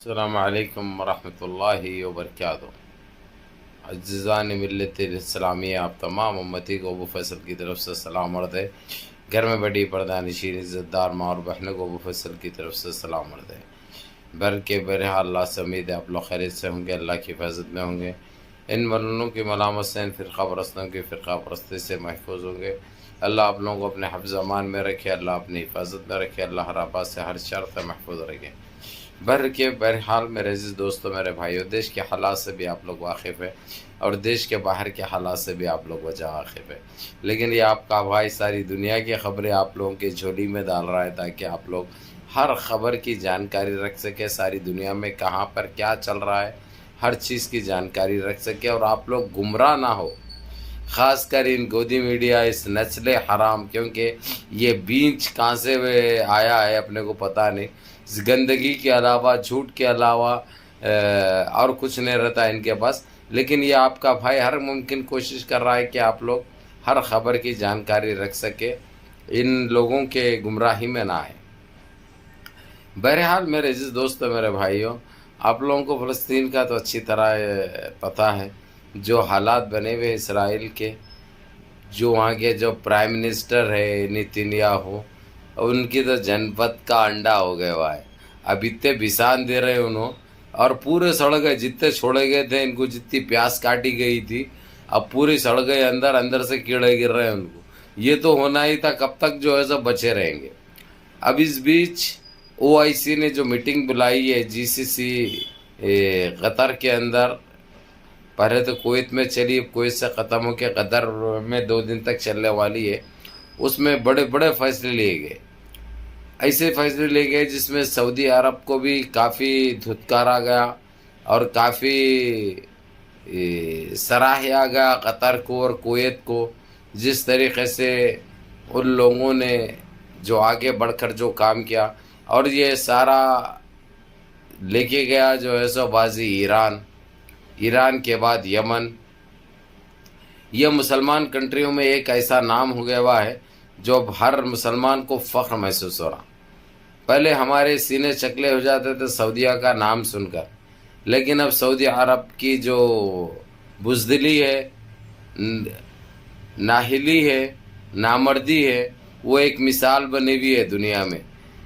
السلام علیکم ورحمۃ اللہ وبرکاتہ۔ عزیزان ملت اسلامیہ، آپ تمام امتی کو ابو فیصل کی طرف سے سلام عرض ہے۔ گھر میں بڑی پردہ نشین عزت دار ماں اور بہنوں کو ابو فیصل کی طرف سے سلام عرض ہے۔ بہرحال اللہ سے امید ہے آپ لوگ خیریت سے ہوں گے، اللہ کی حفاظت میں ہوں گے، ان ملعونوں کی ملامت سے، ان فرقہ پرستوں کی فرقہ پرستی سے محفوظ ہوں گے۔ اللہ آپ لوگوں کو اپنے حفظ امان میں رکھے، اللہ اپنی حفاظت میں رکھے، اللہ ہر آفات سے، ہر شر سے محفوظ رکھے۔ بہرحال میرے عزیز دوستوں، میرے بھائیوں، دیش کے حالات سے بھی آپ لوگ واقف ہیں اور دیش کے باہر کے حالات سے بھی آپ لوگ واقف ہیں، لیکن یہ آپ کا بھائی ساری دنیا کی خبریں آپ لوگوں کی جھولی میں ڈال رہا ہے تاکہ آپ لوگ ہر خبر کی جانکاری رکھ سکے، ساری دنیا میں کہاں پر کیا چل رہا ہے ہر چیز کی جانکاری رکھ سکے اور آپ لوگ گمراہ نہ ہو، خاص کر ان گودی میڈیا، اس نسل حرام، کیونکہ یہ بیج کہاں سے آیا ہے اپنے کو پتہ نہیں، گندگی کے علاوہ، جھوٹ کے علاوہ اور کچھ نہیں رہتا ان کے پاس، لیکن یہ آپ کا بھائی ہر ممکن کوشش کر رہا ہے کہ آپ لوگ ہر خبر کی جانکاری رکھ سکے، ان لوگوں کے گمراہی میں نہ آئے۔ بہرحال میرے عزیز دوستو، میرے بھائیوں، آپ لوگوں کو فلسطین کا تو اچھی طرح پتہ ہے، جو حالات بنے ہوئے اسرائیل کے، جو وہاں کے جو پرائم منسٹر ہے نیتنیاہو، ان کی تو جنپت کا انڈا ہو گیا ہوا ہے۔ اب اتنے بسان دے رہے انہوں اور پورے سڑ گئے، جتنے چھوڑے گئے تھے ان کو، جتنی پیاس کاٹی گئی تھی اب پوری سڑ گئے، اندر سے کیڑے گر رہے ہیں ان کو۔ یہ تو ہونا ہی تھا، کب تک جو ہے سب بچے رہیں گے۔ اب اس بیچ او آئی سی نے جو میٹنگ بلائی ہے جی سی سی قطر کے اندر، پہلے تو کویت میں چلی، کویت سے ختم ہو کے قطر میں 2 دن تک چلنے والی ہے، اس میں بڑے بڑے فیصلے لیے گئے، ایسے فیصلے لیے گئے جس میں سعودی عرب کو بھی کافی دھتکارا گیا اور کافی سراہا گیا قطر کو اور کویت کو، جس طریقے سے ان لوگوں نے جو آگے بڑھ کر جو کام کیا، اور یہ سارا لے کے گیا جو ہے سو بازی ایران کے بعد یمن۔ یہ مسلمان کنٹریوں میں ایک ایسا نام ہو گیا ہوا ہے جو اب ہر مسلمان کو فخر محسوس ہو رہا۔ پہلے ہمارے سینے چکلے ہو جاتے تھے سعودیہ کا نام سن کر، لیکن اب سعودی عرب کی جو بزدلی ہے، ناہلی ہے، نامردی ہے، وہ ایک مثال بنی ہوئی ہے دنیا میں۔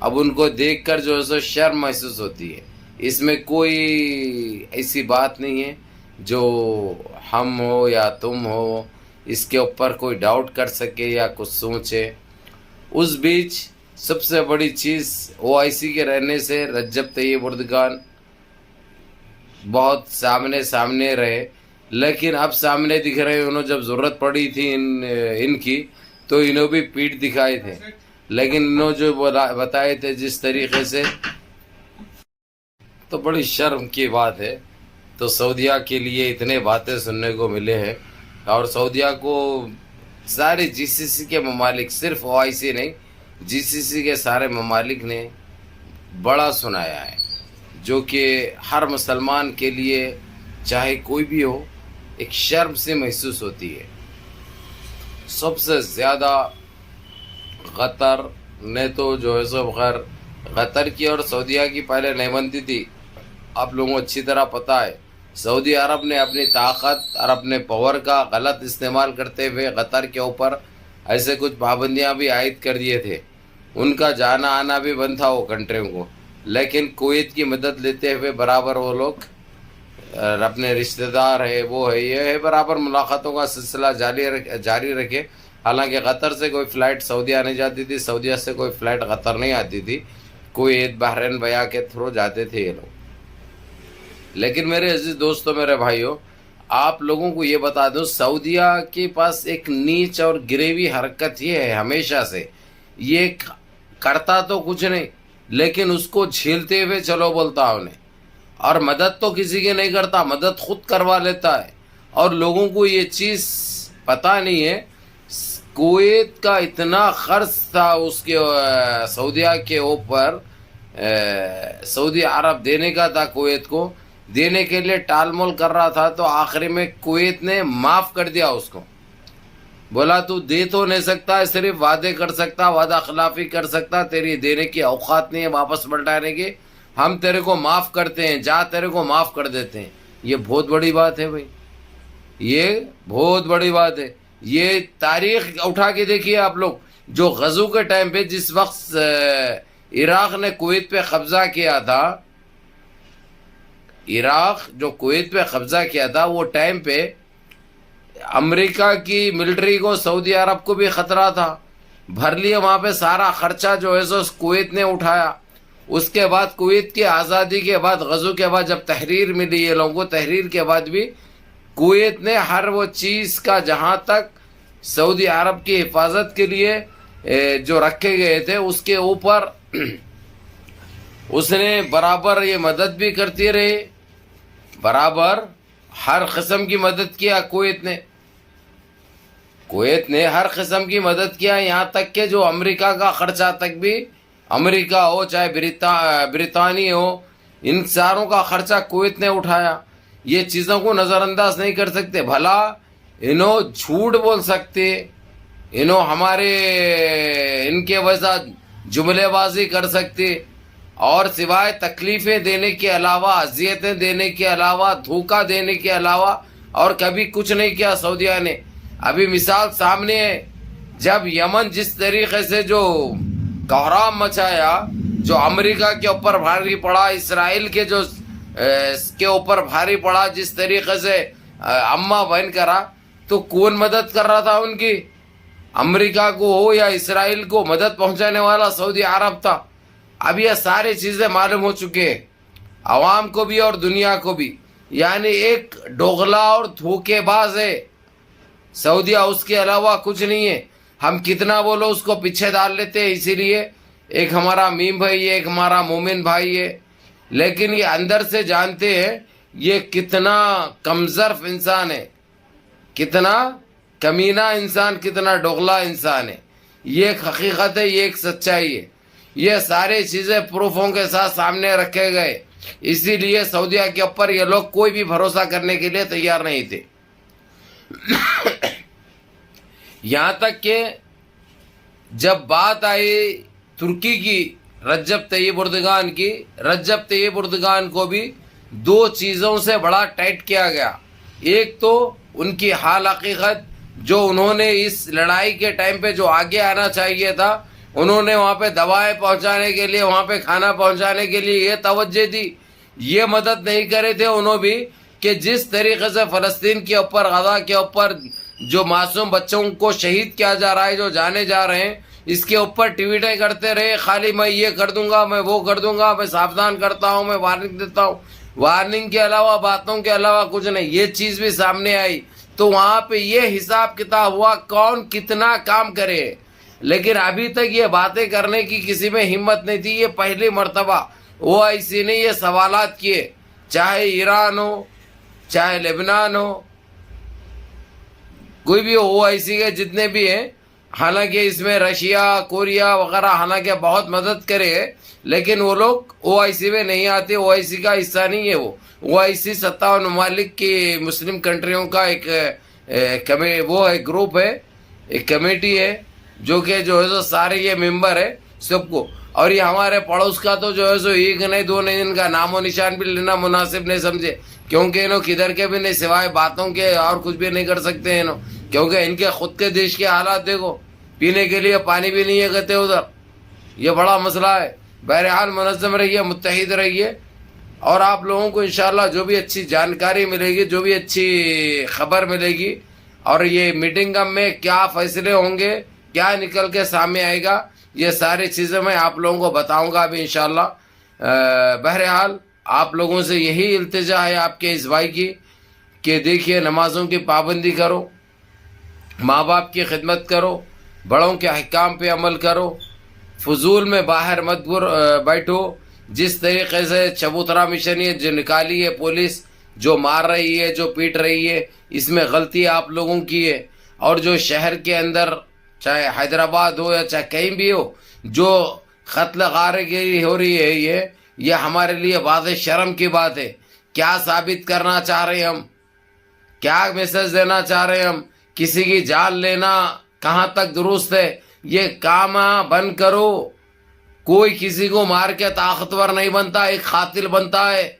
اب ان کو دیکھ کر جو ہے سو شرم محسوس ہوتی ہے، اس میں کوئی ایسی بات نہیں ہے جو ہم ہو یا تم ہو اس کے اوپر کوئی ڈاؤٹ کر سکے یا کچھ سوچے۔ اس بیچ سب سے بڑی چیز او آئی سی کے رہنے سے رجب طیب اردگان بہت سامنے رہے، لیکن اب سامنے دکھ رہے، انہوں جب ضرورت پڑی تھی ان کی تو انہوں بھی پیٹ دکھائے تھے، لیکن انہوں جو بتائے تھے جس طریقے سے، تو بڑی شرم کی بات ہے۔ تو سعودیہ کے لیے اتنے باتیں سننے کو ملے ہیں، اور سعودیہ کو سارے جی سی سی کے ممالک، صرف او آئی سی نہیں، جی سی سی کے سارے ممالک نے بڑا سنایا ہے، جو کہ ہر مسلمان کے لیے چاہے کوئی بھی ہو ایک شرم سے محسوس ہوتی ہے۔ سب سے زیادہ قطر نے تو جو ہے سو بغیر قطر کی اور سعودیہ کی پہلے نہیں بنتی تھی، آپ لوگوں کو اچھی طرح پتہ ہے، سعودی عرب نے اپنی طاقت اور اپنے پاور کا غلط استعمال کرتے ہوئے قطر کے اوپر ایسے کچھ پابندیاں بھی عائد کر دیے تھے، ان کا جانا آنا بھی بند تھا وہ کنٹریوں کو، لیکن کویت کی مدد لیتے ہوئے برابر وہ لوگ اپنے رشتہ دار ہے، وہ ہے، یہ ہے، برابر ملاقاتوں کا سلسلہ جاری رکھے۔ حالانکہ قطر سے کوئی فلائٹ سعودیہ نہیں جاتی تھی، سعودیہ سے کوئی فلائٹ قطر نہیں آتی تھی، کویت، بحرین بیا کے تھرو جاتے تھے یہ لوگ۔ لیکن میرے عزیز دوستو، میرے بھائیوں، آپ لوگوں کو یہ بتا دوں، سعودیہ کے پاس ایک نیچ اور گریوی حرکت یہ ہے ہمیشہ سے، یہ کرتا تو کچھ نہیں لیکن اس کو جھیلتے ہوئے چلو بولتا انہیں، اور مدد تو کسی کی نہیں کرتا، مدد خود کروا لیتا ہے، اور لوگوں کو یہ چیز پتہ نہیں ہے۔ کویت کا اتنا خرچ تھا اس کے سعودیہ کے اوپر، سعودی عرب دینے کا تھا، کویت کو دینے کے لیے ٹال مول کر رہا تھا، تو آخری میں کویت نے معاف کر دیا اس کو، بولا تو دے تو نہیں سکتا، صرف وعدے کر سکتا، وعدہ خلافی کر سکتا، تیری دینے کی اوقات نہیں ہے واپس پلٹانے کی، ہم تیرے کو معاف کرتے ہیں، جا تیرے کو معاف کر دیتے ہیں. یہ بہت بڑی بات ہے بھائی، یہ بہت بڑی بات ہے. یہ تاریخ اٹھا کے دیکھیے آپ لوگ. جو غزو کے ٹائم پہ جس وقت عراق نے کویت پہ قبضہ کیا تھا، عراق جو کویت پہ قبضہ کیا تھا، وہ ٹائم پہ امریکہ کی ملٹری کو، سعودی عرب کو بھی خطرہ تھا. بھر لیا وہاں پہ سارا خرچہ جو ہے سو کویت نے اٹھایا. اس کے بعد کویت کی آزادی کے بعد، غزو کے بعد جب تحریر ملی یہ لوگوں کو، تحریر کے بعد بھی کویت نے ہر وہ چیز کا جہاں تک سعودی عرب کی حفاظت کے لیے جو رکھے گئے تھے اس کے اوپر اس نے برابر یہ مدد بھی کرتی رہی، برابر ہر قسم کی مدد کیا. کویت نے ہر قسم کی مدد کیا، یہاں تک کہ جو امریکہ کا خرچہ تک بھی، امریکہ ہو چاہے برطانیہ ہو، ان ساروں کا خرچہ کویت نے اٹھایا. یہ چیزوں کو نظر انداز نہیں کر سکتے. بھلا انہوں جھوٹ بول سکتے، انہوں ہمارے ان کے وجہ جملے بازی کر سکتے، اور سوائے تکلیفیں دینے کے علاوہ، اذیتیں دینے کے علاوہ، دھوکہ دینے کے علاوہ اور کبھی کچھ نہیں کیا سعودیہ نے. ابھی مثال سامنے ہے، جب یمن جس طریقے سے جو کوہرام مچایا، جو امریکہ کے اوپر بھاری پڑا، اسرائیل کے جو اس کے اوپر بھاری پڑا، جس طریقے سے اما بہن کرا، تو کون مدد کر رہا تھا ان کی؟ امریکہ کو ہو یا اسرائیل کو مدد پہنچانے والا سعودی عرب تھا. اب یہ ساری چیزیں معلوم ہو چکے ہیں عوام کو بھی اور دنیا کو بھی. یعنی ایک ڈوغلا اور دھوکے باز ہے سعودیہ، اس کے علاوہ کچھ نہیں ہے. ہم کتنا بولو اس کو پیچھے ڈال لیتے ہیں، اسی لیے ایک ہمارا میم بھائی ہے، ایک ہمارا مومن بھائی ہے، لیکن یہ اندر سے جانتے ہیں یہ کتنا کمظرف انسان ہے، کتنا کمینہ انسان، کتنا ڈوغلا انسان ہے. یہ ایک حقیقت ہے، یہ ایک سچائی ہے. یہ سارے چیزیں پروفوں کے ساتھ سامنے رکھے گئے. اسی لیے سعودیہ کے اوپر یہ لوگ کوئی بھی بھروسہ کرنے کے لیے تیار نہیں تھے. یہاں تک کہ جب بات آئی ترکی کی، رجب طیب اردگان کی، رجب طیب اردگان کو بھی دو چیزوں سے بڑا ٹائٹ کیا گیا. ایک تو ان کی حال حقیقت، جو انہوں نے اس لڑائی کے ٹائم پہ جو آگے آنا چاہیے تھا، انہوں نے وہاں پہ دوائیں پہنچانے کے لیے، وہاں پہ کھانا پہنچانے کے لیے یہ توجہ دی. یہ مدد نہیں کرے تھے انہوں بھی کہ جس طریقے سے فلسطین کے اوپر، غزہ کے اوپر جو معصوم بچوں کو شہید کیا جا رہا ہے، جو جانے جا رہے ہیں، اس کے اوپر ٹویٹیں کرتے رہے، خالی میں یہ کر دوں گا، میں وہ کر دوں گا، میں ساودھان کرتا ہوں، میں وارننگ دیتا ہوں. وارننگ کے علاوہ، باتوں کے علاوہ کچھ نہیں. یہ چیز بھی سامنے آئی تو وہاں پہ یہ حساب کتاب ہوا کون کتنا کام کرے. لیکن ابھی تک یہ باتیں کرنے کی کسی میں ہمت نہیں تھی. یہ پہلی مرتبہ OIC نے یہ سوالات کیے، چاہے ایران ہو، چاہے لبنان ہو، کوئی بھی OIC کے جتنے بھی ہیں. حالانکہ اس میں رشیا، کوریا وغیرہ حالانکہ بہت مدد کرے، لیکن وہ لوگ OIC میں نہیں آتے، OIC کا حصہ نہیں ہے. وہ OIC 57 ممالک کی مسلم کنٹریوں کا ایک وہ ہے، گروپ ہے، ایک کمیٹی ہے، جو کہ جو ہے سو سارے یہ ممبر ہے سب کو. اور یہ ہمارے پڑوس کا تو جو ہے سو ایک نہیں دو نہیں، ان کا نام و نشان بھی لینا مناسب نہیں سمجھے، کیونکہ انہوں کدھر کے بھی نہیں، سوائے باتوں کے اور کچھ بھی نہیں کر سکتے انہوں. کیونکہ ان کے خود کے دیش کے حالات دیکھو، پینے کے لیے پانی بھی نہیں ہے کہتے ادھر. یہ بڑا مسئلہ ہے. بہرحال منظم رہیے، متحد رہیے، اور آپ لوگوں کو انشاءاللہ جو بھی اچھی جانکاری ملے گی، جو بھی اچھی خبر ملے گی، اور یہ میٹنگ میں کیا فیصلے ہوں گے، کیا نکل کے سامنے آئے گا، یہ ساری چیزیں میں آپ لوگوں کو بتاؤں گا ابھی انشاءاللہ. بہرحال آپ لوگوں سے یہی التجا ہے آپ کے اس بھائی کی کہ دیکھیے نمازوں کی پابندی کرو، ماں باپ کی خدمت کرو، بڑوں کے احکام پہ عمل کرو، فضول میں باہر مت بیٹھو. جس طریقے سے چبوترا مشن یہ جو نکالی ہے پولیس، جو مار رہی ہے، جو پیٹ رہی ہے، اس میں غلطی آپ لوگوں کی ہے. اور جو شہر کے اندر چاہے حیدرآباد ہو یا چاہے کہیں بھی ہو، جو قتل غارگی ہو رہی ہے، یہ ہمارے لیے واضح شرم کی بات ہے. کیا ثابت کرنا چاہ رہے ہیں ہم؟ کیا میسج دینا چاہ رہے ہیں ہم؟ کسی کی جان لینا کہاں تک درست ہے؟ یہ کام بند کرو. کوئی کسی کو مار کے طاقتور نہیں بنتا، ایک قاتل بنتا ہے،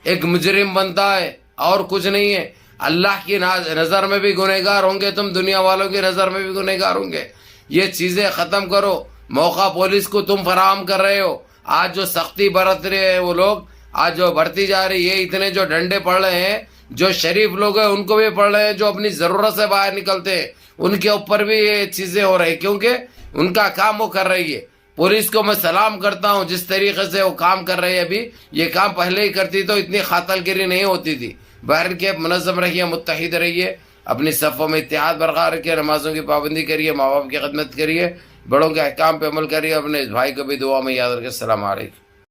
ایک مجرم بنتا ہے، اور کچھ نہیں ہے۔ اللہ کی نظر میں بھی گنہگار ہوں گے تم، دنیا والوں کی نظر میں بھی گنہگار ہوں گے۔ یہ چیزیں ختم کرو۔ موقع پولیس کو تم فراہم کر رہے ہو۔ آج جو سختی برت رہے ہیں وہ لوگ، آج جو بڑھتی جا رہی ہے، اتنے جو ڈنڈے پڑ رہے ہیں، جو شریف لوگ ہیں ان کو بھی پڑھ رہے ہیں، جو اپنی ضرورت سے باہر نکلتے ہیں ان کے اوپر بھی یہ چیزیں ہو رہی ہیں، کیونکہ ان کا کام وہ کر رہی ہے۔ پولیس کو میں سلام کرتا ہوں، جس طریقے سے وہ کام کر رہی ہے ابھی، یہ کام پہلے ہی کرتی تو اتنی قاتل گیری نہیں ہوتی تھی۔ باہر کے منظم رہیے، متحد رہیے، اپنی صفوں میں اتحاد برقرار رکھیے، نمازوں کی پابندی کریے، ماں باپ کی خدمت کریے، بڑوں کے احکام پہ عمل کریے، اپنے بھائی کو بھی دعا میں یاد رکھیں۔ السلام علیکم۔